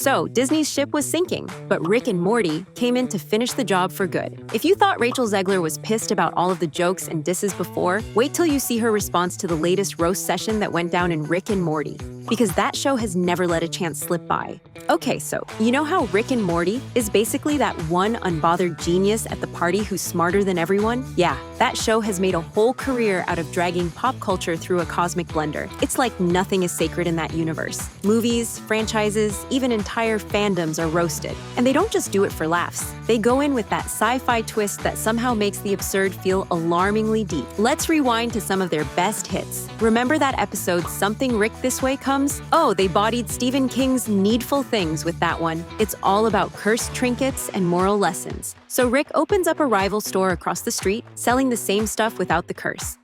So Disney's ship was sinking, but Rick and Morty came in to finish the job for good. If you thought Rachel Zegler was pissed about all of the jokes and disses before, wait till you see her response to the latest roast session that went down in Rick and Morty, because that show has never let a chance slip by. Okay, so you know how Rick and Morty is basically that one unbothered genius at the party who's smarter than everyone? Yeah, that show has made a whole career out of dragging pop culture through a cosmic blender. It's like nothing is sacred in that universe. Movies, franchises, even entire fandoms are roasted. And they don't just do it for laughs. They go in with that sci-fi twist that somehow makes the absurd feel alarmingly deep. Let's rewind to some of their best hits. Remember that episode Something Rick This Way Comes? Oh, they bodied Stephen King's Needful Things with that one. It's all about cursed trinkets and moral lessons. So Rick opens up a rival store across the street, selling the same stuff without the curse.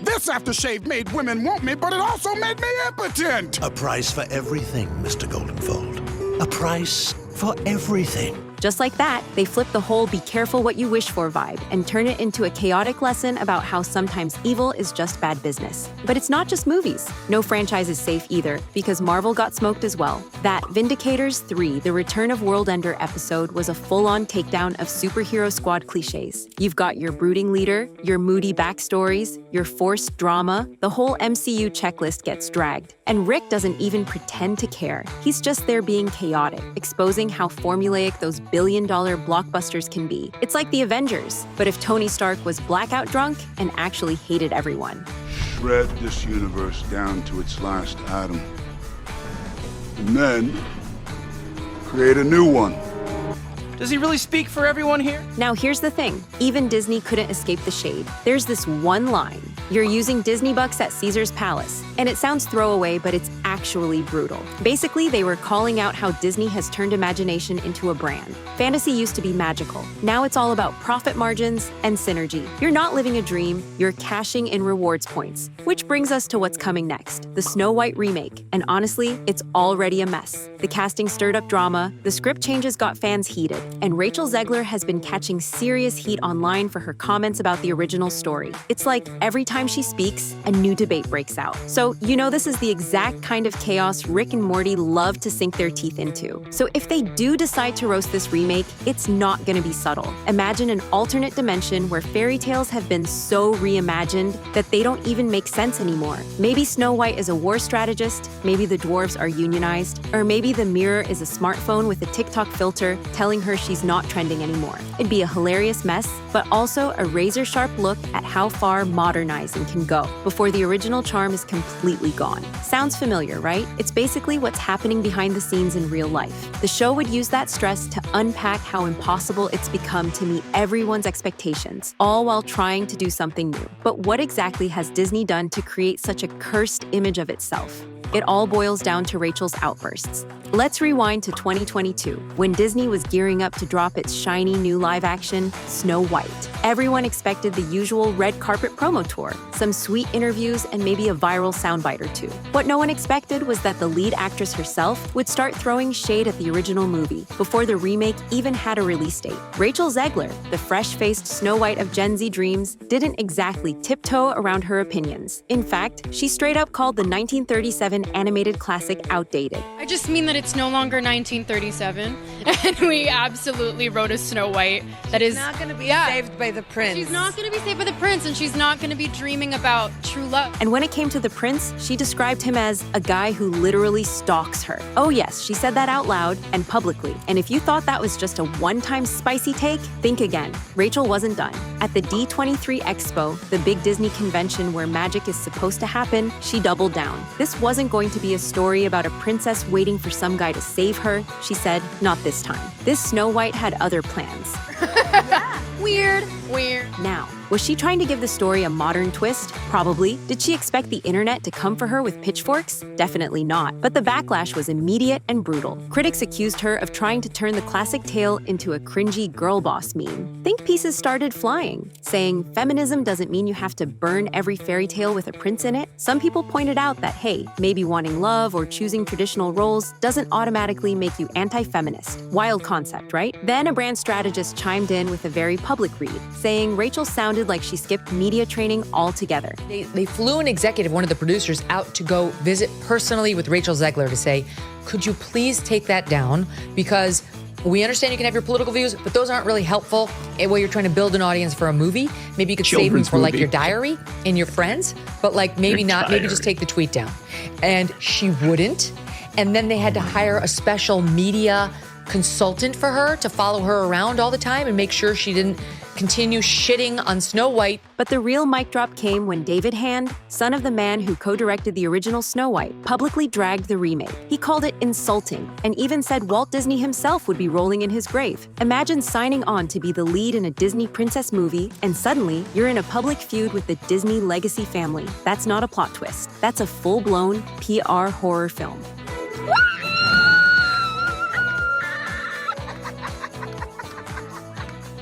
This aftershave made women want me, but it also made me impotent! A price for everything, Mr. Goldenfold. A price for everything. Just like that, they flip the whole be careful what you wish for vibe and turn it into a chaotic lesson about how sometimes evil is just bad business. But it's not just movies. No franchise is safe either, because Marvel got smoked as well. That Vindicators 3, The Return of World Ender episode was a full-on takedown of superhero squad cliches. You've got your brooding leader, your moody backstories, your forced drama. The whole MCU checklist gets dragged. And Rick doesn't even pretend to care. He's just there being chaotic, exposing how formulaic those billion-dollar blockbusters can be. It's like the Avengers, but if Tony Stark was blackout drunk and actually hated everyone. Shred this universe down to its last atom. And then create a new one. Does he really speak for everyone here? Now here's the thing, even Disney couldn't escape the shade. There's this one line, "You're using Disney bucks at Caesar's Palace." And it sounds throwaway, but it's actually brutal. Basically, they were calling out how Disney has turned imagination into a brand. Fantasy used to be magical. Now it's all about profit margins and synergy. You're not living a dream, you're cashing in rewards points. Which brings us to what's coming next, the Snow White remake. And honestly, it's already a mess. The casting stirred up drama, the script changes got fans heated, and Rachel Zegler has been catching serious heat online for her comments about the original story. It's like every time she speaks, a new debate breaks out. So you know this is the exact kind of chaos Rick and Morty love to sink their teeth into. So if they do decide to roast this remake, it's not gonna be subtle. Imagine an alternate dimension where fairy tales have been so reimagined that they don't even make sense anymore. Maybe Snow White is a war strategist, maybe the dwarves are unionized, or maybe the mirror is a smartphone with a TikTok filter telling her she's not trending anymore. It'd be a hilarious mess, but also a razor-sharp look at how far modernizing can go before the original charm is completely gone. Sounds familiar, right? It's basically what's happening behind the scenes in real life. The show would use that stress to unpack how impossible it's become to meet everyone's expectations, all while trying to do something new. But what exactly has Disney done to create such a cursed image of itself? It all boils down to Rachel's outbursts. Let's rewind to 2022, when Disney was gearing up to drop its shiny new live-action, Snow White. Everyone expected the usual red carpet promo tour, some sweet interviews, and maybe a viral soundbite or two. What no one expected was that the lead actress herself would start throwing shade at the original movie before the remake even had a release date. Rachel Zegler, the fresh-faced Snow White of Gen Z dreams, didn't exactly tiptoe around her opinions. In fact, she straight up called the 1937 animated classic outdated. I just mean that it's no longer 1937, and we absolutely wrote a Snow White that is not going to be saved by the prince. She's not going to be saved by the prince, and she's not going to be dreaming about true love. And when it came to the prince, she described him as a guy who literally stalks her. Oh yes, she said that out loud and publicly. And if you thought that was just a one-time spicy take, think again. Rachel wasn't done. At the D23 Expo, the big Disney convention where magic is supposed to happen, she doubled down. This wasn't going to be a story about a princess waiting for some guy to save her. She said, not this time. This Snow White had other plans. Weird. Now, was she trying to give the story a modern twist? Probably. Did she expect the internet to come for her with pitchforks? Definitely not. But the backlash was immediate and brutal. Critics accused her of trying to turn the classic tale into a cringy girl boss meme. Think pieces started flying, saying feminism doesn't mean you have to burn every fairy tale with a prince in it. Some people pointed out that, hey, maybe wanting love or choosing traditional roles doesn't automatically make you anti-feminist. Wild concept, right? Then a brand strategist chimed in with a very public read, saying Rachel sounded sounded like she skipped media training altogether. They flew an executive, one of the producers, out to go visit personally with Rachel Zegler to say, could you please take that down? Because we understand you can have your political views, but those aren't really helpful while you're trying to build an audience for a movie. Maybe you could save them for like your diary and your friends, but like maybe not, maybe just take the tweet down. And she wouldn't. And then they had to hire a special media consultant for her to follow her around all the time and make sure she didn't continue shitting on Snow White. But the real mic drop came when David Hand, son of the man who co-directed the original Snow White, publicly dragged the remake. He called it insulting and even said Walt Disney himself would be rolling in his grave. Imagine signing on to be the lead in a Disney princess movie and suddenly you're in a public feud with the Disney legacy family. That's not a plot twist. That's a full-blown PR horror film.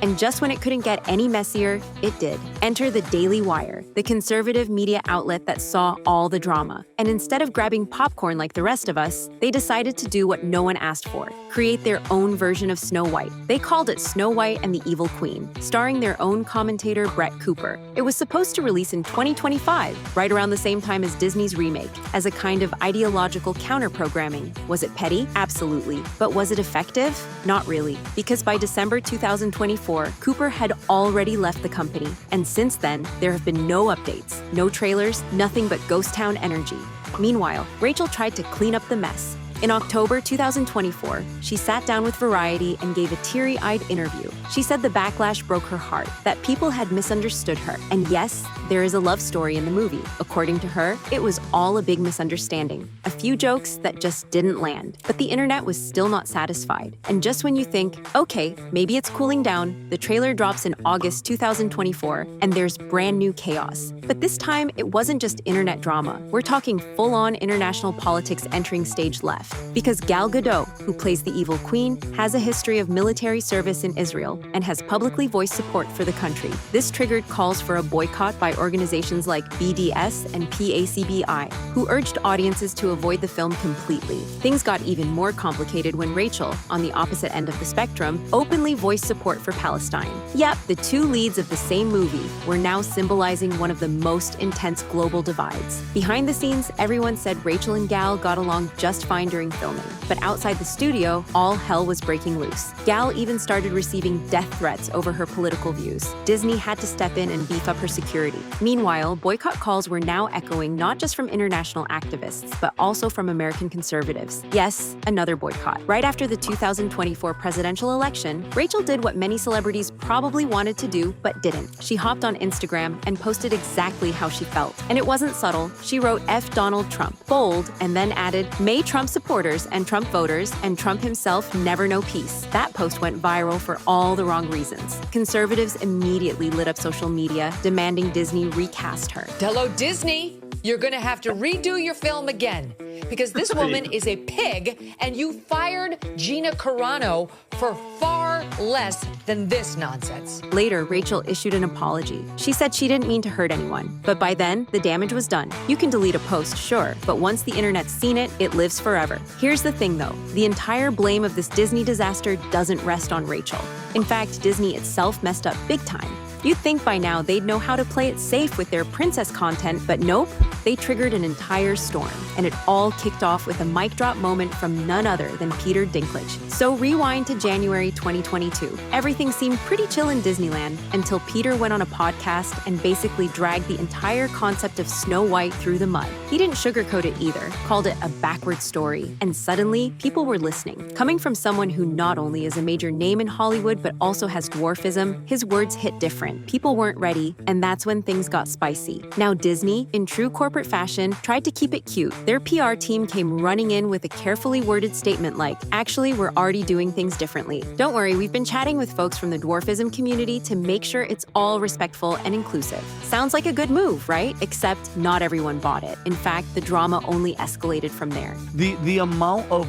And just when it couldn't get any messier, it did. Enter the Daily Wire, the conservative media outlet that saw all the drama. And instead of grabbing popcorn like the rest of us, they decided to do what no one asked for, create their own version of Snow White. They called it Snow White and the Evil Queen, starring their own commentator Brett Cooper. It was supposed to release in 2025, right around the same time as Disney's remake, as a kind of ideological counter-programming. Was it petty? Absolutely. But was it effective? Not really, because by December 2024, Cooper had already left the company, and since then, there have been no updates, no trailers, nothing but ghost town energy. Meanwhile, Rachel tried to clean up the mess. In October 2024, she sat down with Variety and gave a teary-eyed interview. She said the backlash broke her heart, that people had misunderstood her. And yes, there is a love story in the movie. According to her, it was all a big misunderstanding. A few jokes that just didn't land. But the internet was still not satisfied. And just when you think, okay, maybe it's cooling down, the trailer drops in August 2024, and there's brand new chaos. But this time, it wasn't just internet drama. We're talking full-on international politics entering stage left. Because Gal Gadot, who plays the evil queen, has a history of military service in Israel and has publicly voiced support for the country. This triggered calls for a boycott by organizations like BDS and PACBI, who urged audiences to avoid the film completely. Things got even more complicated when Rachel, on the opposite end of the spectrum, openly voiced support for Palestine. Yep, the two leads of the same movie were now symbolizing one of the most intense global divides. Behind the scenes, everyone said Rachel and Gal got along just fine during filming, but outside the studio, all hell was breaking loose. Gal even started receiving death threats over her political views. Disney had to step in and beef up her security. Meanwhile, boycott calls were now echoing not just from international activists, but also from American conservatives. Yes, another boycott. Right after the 2024 presidential election, Rachel did what many celebrities probably wanted to do, but didn't. She hopped on Instagram and posted exactly how she felt. And it wasn't subtle. She wrote F Donald Trump, bold, and then added, May Trump supporters and Trump voters and Trump himself never know peace. That post went viral for all the wrong reasons. Conservatives immediately lit up social media, demanding Disney recast her. Hello, Disney. You're going to have to redo your film again because this woman is a pig and you fired Gina Carano for far less than this nonsense. Later, Rachel issued an apology. She said she didn't mean to hurt anyone, but by then, the damage was done. You can delete a post, sure, but once the internet's seen it, it lives forever. Here's the thing though, the entire blame of this Disney disaster doesn't rest on Rachel. In fact, Disney itself messed up big time. You'd think by now they'd know how to play it safe with their princess content, but nope, they triggered an entire storm. And it all kicked off with a mic drop moment from none other than Peter Dinklage. So rewind to January 2022. Everything seemed pretty chill in Disneyland until Peter went on a podcast and basically dragged the entire concept of Snow White through the mud. He didn't sugarcoat it either, called it a backward story. And suddenly, people were listening. Coming from someone who not only is a major name in Hollywood, but also has dwarfism, his words hit different. People weren't ready, and that's when things got spicy. Now Disney, in true corporate fashion, tried to keep it cute. Their PR team came running in with a carefully worded statement like, actually, we're already doing things differently. Don't worry, we've been chatting with folks from the dwarfism community to make sure it's all respectful and inclusive. Sounds like a good move, right? Except not everyone bought it. In fact, the drama only escalated from there. The amount of,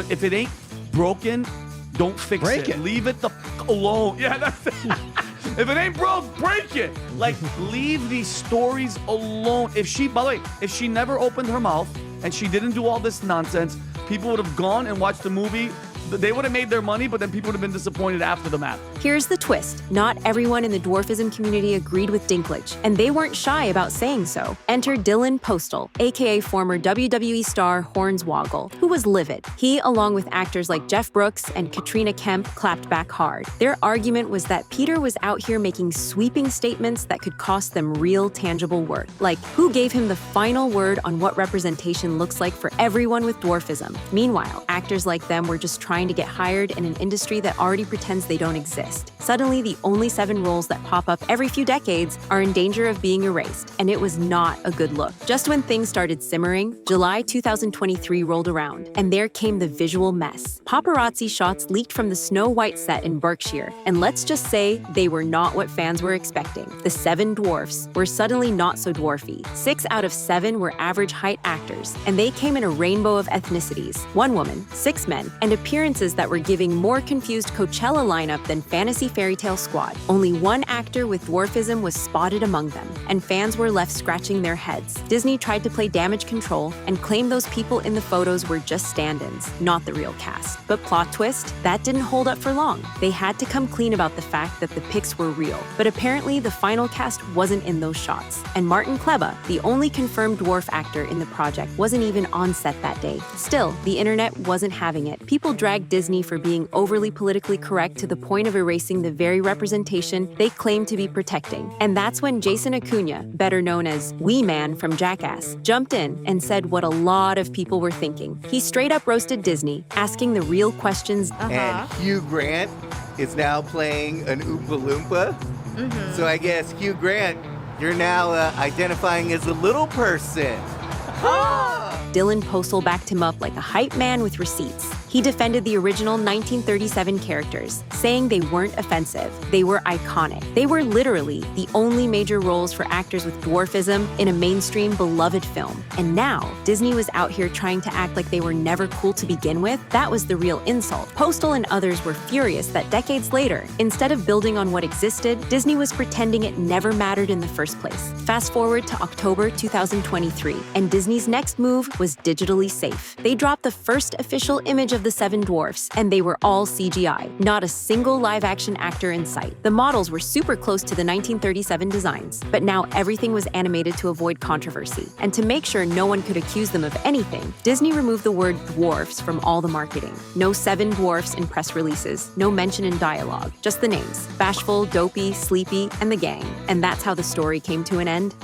if it ain't broken, don't fix it. Leave it the alone. Yeah, that's it. If it ain't broke, break it. Leave these stories alone. By the way, if she never opened her mouth and she didn't do all this nonsense, people would have gone and watched the movie they would have made their money, but then people would have been disappointed after the math. Here's the twist. Not everyone in the dwarfism community agreed with Dinklage, and they weren't shy about saying so. Enter Dylan Postal, aka former WWE star Hornswoggle, who was livid. He, along with actors like Jeff Brooks and Katrina Kemp, clapped back hard. Their argument was that Peter was out here making sweeping statements that could cost them real, tangible work. Like, who gave him the final word on what representation looks like for everyone with dwarfism? Meanwhile, actors like them were just trying to get hired in an industry that already pretends they don't exist. Suddenly, the only 7 roles that pop up every few decades are in danger of being erased, and it was not a good look. Just when things started simmering, July 2023 rolled around, and there came the visual mess. Paparazzi shots leaked from the Snow White set in Berkshire, and let's just say they were not what fans were expecting. The 7 dwarfs were suddenly not so dwarfy. 6 out of 7 were average height actors, and they came in a rainbow of ethnicities. 1 woman, 6 men, and appearances that were giving more confused Coachella lineup than Fantasy Fairy Tale Squad. Only 1 actor with dwarfism was spotted among them, and fans were left scratching their heads. Disney tried to play damage control and claimed those people in the photos were just stand-ins, not the real cast. But plot twist, that didn't hold up for long. They had to come clean about the fact that the pics were real. But apparently the final cast wasn't in those shots. And Martin Kleba, the only confirmed dwarf actor in the project, wasn't even on set that day. Still, the internet wasn't having it. People dragged Disney for being overly politically correct to the point of erasing the very representation they claimed to be protecting. And that's when Jason Acuna, better known as Wee Man from Jackass, jumped in and said what a lot of people were thinking. He straight up roasted Disney, asking the real questions. And Hugh Grant is now playing an Oompa Loompa. So I guess, Hugh Grant, you're now identifying as a little person. Dylan Postal backed him up like a hype man with receipts. He defended the original 1937 characters, saying they weren't offensive, they were iconic. They were literally the only major roles for actors with dwarfism in a mainstream beloved film. And now, Disney was out here trying to act like they were never cool to begin with. That was the real insult. Postal and others were furious that decades later, instead of building on what existed, Disney was pretending it never mattered in the first place. Fast forward to October 2023, and Disney's next move was digitally safe. They dropped the first official image of the 7 dwarfs, and they were all CGI, not a single live-action actor in sight. The models were super close to the 1937 designs, but now everything was animated to avoid controversy. And to make sure no one could accuse them of anything, Disney removed the word dwarfs from all the marketing. No 7 dwarfs in press releases, no mention in dialogue, just the names: Bashful, Dopey, Sleepy, and the gang. And that's how the story came to an end.